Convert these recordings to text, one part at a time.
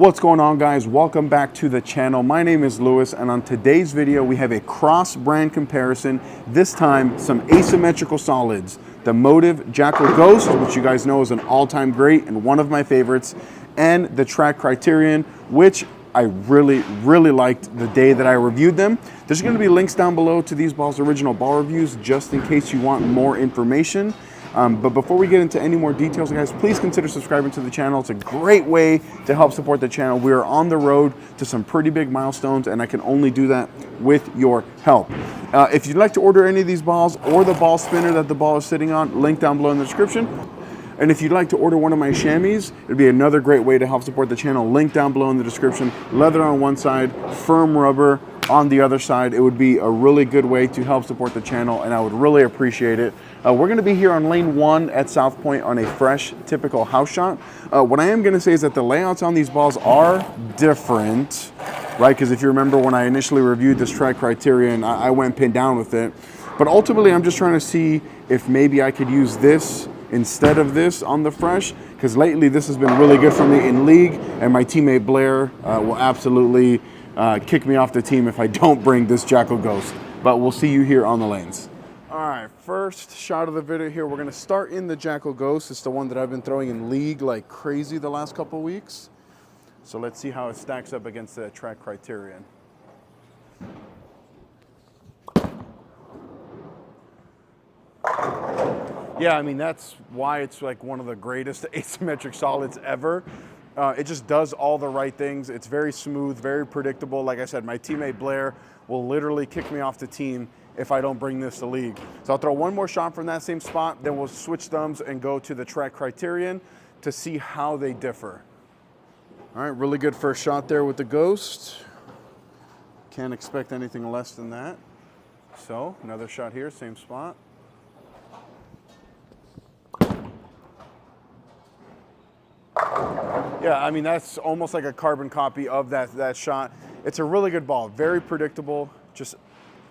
What's going on, guys? Welcome back to the channel. My name is Lewis, and on today's video we have a cross-brand comparison, this time some asymmetrical solids. The Motiv Jackal Ghost, which you guys know is an all-time great and one of my favorites, and the Track Criterion, which I really liked the day that I reviewed them. There's going to be links down below to these balls' original ball reviews just in case you want more information. But before we get into any more details, guys, please consider subscribing to the channel. It's a great way to help support the channel. We are on the road to some pretty big milestones, and I can only do that with your help. If you'd like to order any of these balls or the ball spinner that the ball is sitting on, link down below in the description. And if you'd like to order one of my chamois, it'd be another great way to help support the channel. Link down below in the description. Leather on one side, firm rubber on the other side. It would be a really good way to help support the channel, and I would really appreciate it. We're going to be here on lane 1 at South Point on a fresh, typical house shot. What I am going to say is that the layouts on these balls are different, right? Because if you remember when I initially reviewed this Track Criterion, I went pinned down with it. But ultimately, I'm just trying to see if maybe I could use this instead of this on the fresh, because lately this has been really good for me in league, and my teammate Blair will absolutely kick me off the team if I don't bring this Jackal Ghost. But we'll see you here on the lanes. All right, first shot of the video here. We're gonna start in the Jackal Ghost. It's the one that I've been throwing in league like crazy the last couple of weeks. So let's see how it stacks up against the Track Criterion. Yeah, I mean, that's why it's like one of the greatest asymmetric solids ever. It just does all the right things. It's very smooth, very predictable. Like I said, my teammate Blair will literally kick me off the team if I don't bring this to league. So I'll throw one more shot from that same spot, then we'll switch thumbs and go to the Track Criterion to see how they differ. All right, really good first shot there with the Ghost. Can't expect anything less than that. So another shot here, same spot. Yeah, I mean, that's almost like a carbon copy of that shot. It's a really good ball, very predictable, just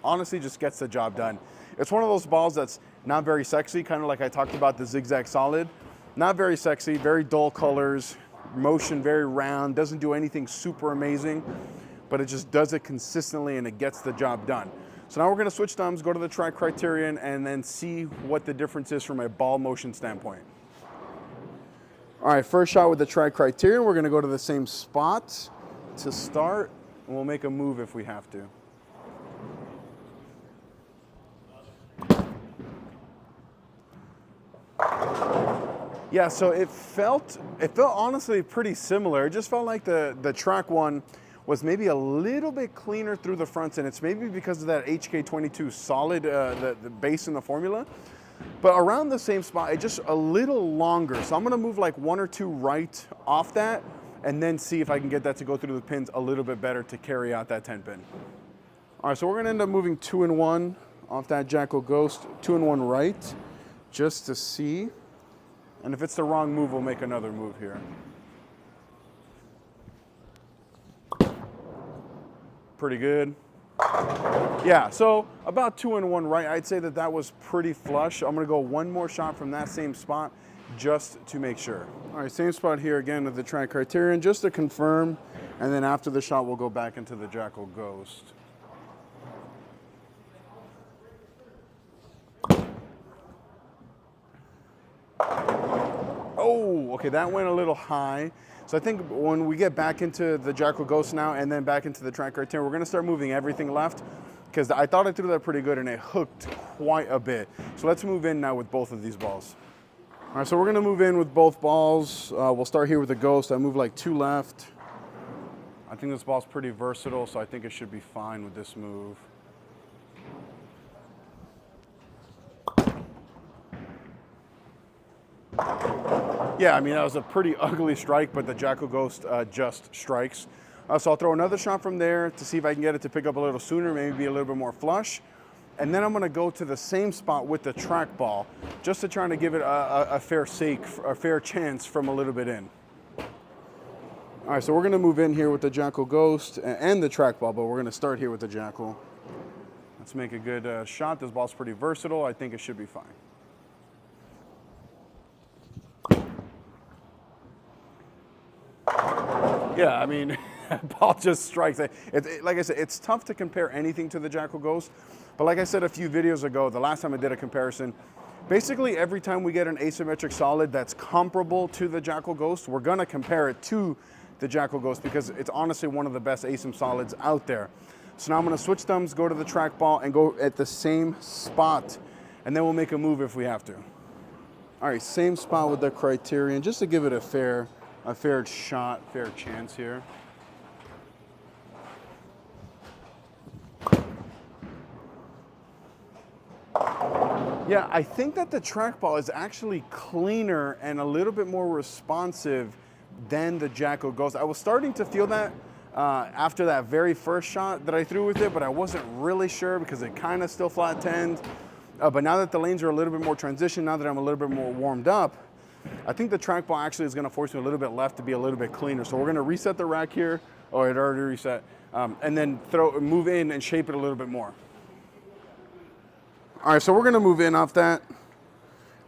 honestly just gets the job done. It's one of those balls that's not very sexy, kind of like I talked about the zigzag solid. Not very sexy, very dull colors, motion very round, doesn't do anything super amazing, but it just does it consistently and it gets the job done. So now we're gonna switch thumbs, go to the Track Criterion, and then see what the difference is from a ball motion standpoint. All right, first shot with the Track Criterion. We're gonna go to the same spot to start, and we'll make a move if we have to. Yeah, so it felt honestly pretty similar. It just felt like the Track one was maybe a little bit cleaner through the fronts, and it's maybe because of that HK22 solid, the base in the formula. But around the same spot, it's just a little longer. So I'm gonna move like 1 or 2 right off that, and then see if I can get that to go through the pins a little bit better to carry out that 10 pin. All right, so we're gonna end up moving 2 and 1 off that Jackal Ghost, 2 and 1 right, just to see. And if it's the wrong move, we'll make another move here. Pretty good. Yeah, so about 2 and 1 right. I'd say that was pretty flush. I'm gonna go one more shot from that same spot just to make sure. All right, same spot here again with the Track Criterion, just to confirm. And then after the shot, we'll go back into the Jackal Ghost. Oh, okay, that went a little high. So I think when we get back into the Jackal Ghost now and then back into the Track Criterion, we're gonna start moving everything left, because I thought I threw that pretty good and it hooked quite a bit. So let's move in now with both of these balls. All right, so we're gonna move in with both balls. We'll start here with the Ghost. I move like 2 left. I think this ball's pretty versatile, so I think it should be fine with this move. Yeah, I mean, that was a pretty ugly strike, but the Jackal Ghost just strikes. So I'll throw another shot from there to see if I can get it to pick up a little sooner, maybe be a little bit more flush. And then I'm gonna go to the same spot with the track ball, just to try to give it a fair chance from a little bit in. All right, so we're gonna move in here with the Jackal Ghost and the track ball, but we're gonna start here with the Jackal. Let's make a good shot. This ball's pretty versatile. I think it should be fine. Yeah, I mean, ball just strikes. Like I said, it's tough to compare anything to the Jackal Ghost. But like I said a few videos ago, the last time I did a comparison, basically every time we get an asymmetric solid that's comparable to the Jackal Ghost, we're gonna compare it to the Jackal Ghost because it's honestly one of the best Asym solids out there. So now I'm gonna switch thumbs, go to the trackball, and go at the same spot, and then we'll make a move if we have to. All right, same spot with the Criterion, just to give it a fair shot, fair chance here. Yeah, I think that the trackball is actually cleaner and a little bit more responsive than the Jackal Ghost. I was starting to feel that after that very first shot that I threw with it, but I wasn't really sure because it kind of still flat tenned. But now that the lanes are a little bit more transitioned, now that I'm a little bit more warmed up, I think the trackball actually is going to force me a little bit left to be a little bit cleaner. So we're going to reset the rack here. Oh, it already reset. And then move in and shape it a little bit more. All right, so we're going to move in off that.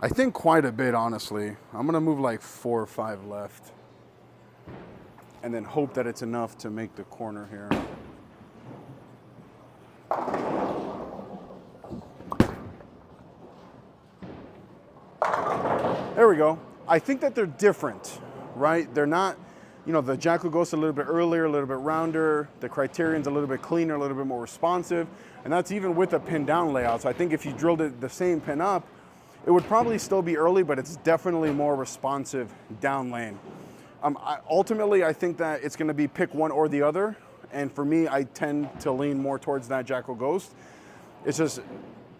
I think quite a bit, honestly. I'm going to move like 4 or 5 left. And then hope that it's enough to make the corner here. There we go. I think that they're different, right? They're not, you know, the Jackal Ghost a little bit earlier, a little bit rounder. The Criterion's a little bit cleaner, a little bit more responsive. And that's even with a pin down layout. So I think if you drilled it the same pin up, it would probably still be early, but it's definitely more responsive down lane. Ultimately, I think that it's gonna be pick one or the other. And for me, I tend to lean more towards that Jackal Ghost. It's just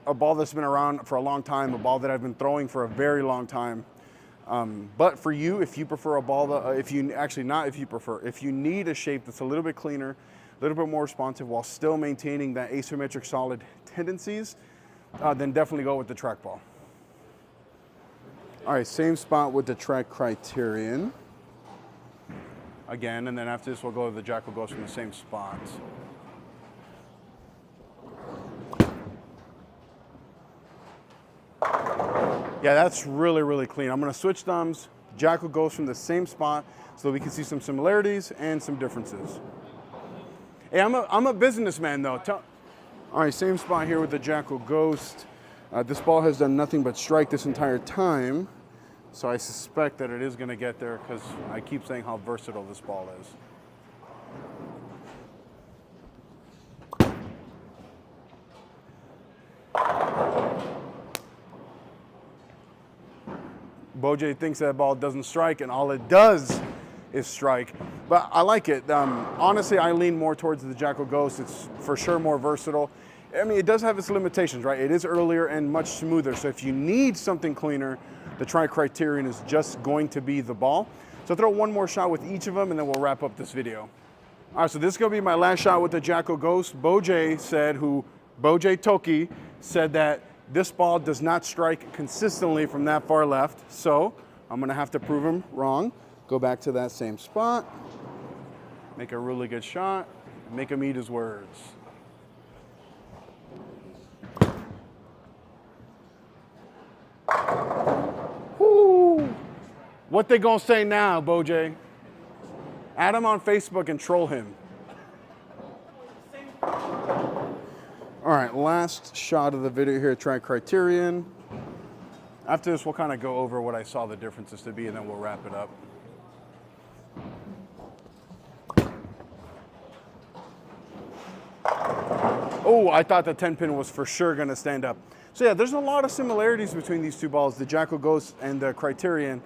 a ball that's been around for a long time, a ball that I've been throwing for a very long time. But for you, if you prefer a ball, if you need a shape that's a little bit cleaner, a little bit more responsive while still maintaining that asymmetric solid tendencies, then definitely go with the trackball. All right, same spot with the Track Criterion. Again, and then after this, we'll go to the Jackal Ghost from the same spot. Yeah, that's really, really clean. I'm gonna switch thumbs. Jackal Ghost from the same spot so that we can see some similarities and some differences. Hey, I'm a businessman though. All right, same spot here with the Jackal Ghost. This ball has done nothing but strike this entire time. So I suspect that it is gonna get there because I keep saying how versatile this ball is. Boj thinks that ball doesn't strike, and all it does is strike. But I like it. Honestly, I lean more towards the Jackal Ghost. It's for sure more versatile. I mean, it does have its limitations, right? It is earlier and much smoother. So if you need something cleaner, the Track Criterion is just going to be the ball. So throw one more shot with each of them, and then we'll wrap up this video. All right, so this is gonna be my last shot with the Jackal Ghost. Boj Toki said that this ball does not strike consistently from that far left. So I'm gonna have to prove him wrong. Go back to that same spot, make a really good shot, and make him eat his words. Whoo! What they gonna say now, Boj? Add him on Facebook and troll him. All right, last shot of the video here, Track Criterion. After this, we'll kind of go over what I saw the differences to be, and then we'll wrap it up. Oh, I thought the 10 pin was for sure gonna stand up. So yeah, there's a lot of similarities between these two balls, the Jackal Ghost and the Criterion.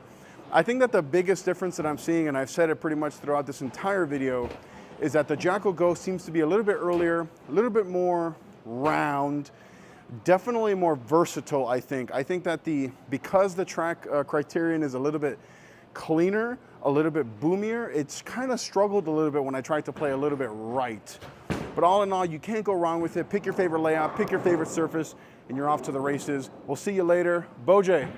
I think that the biggest difference that I'm seeing, and I've said it pretty much throughout this entire video, is that the Jackal Ghost seems to be a little bit earlier, a little bit more round, definitely more versatile, I think. I think that because the Track Criterion is a little bit cleaner, a little bit boomier, it's kind of struggled a little bit when I tried to play a little bit right. But all in all, you can't go wrong with it. Pick your favorite layout, pick your favorite surface, and you're off to the races. We'll see you later. Boj.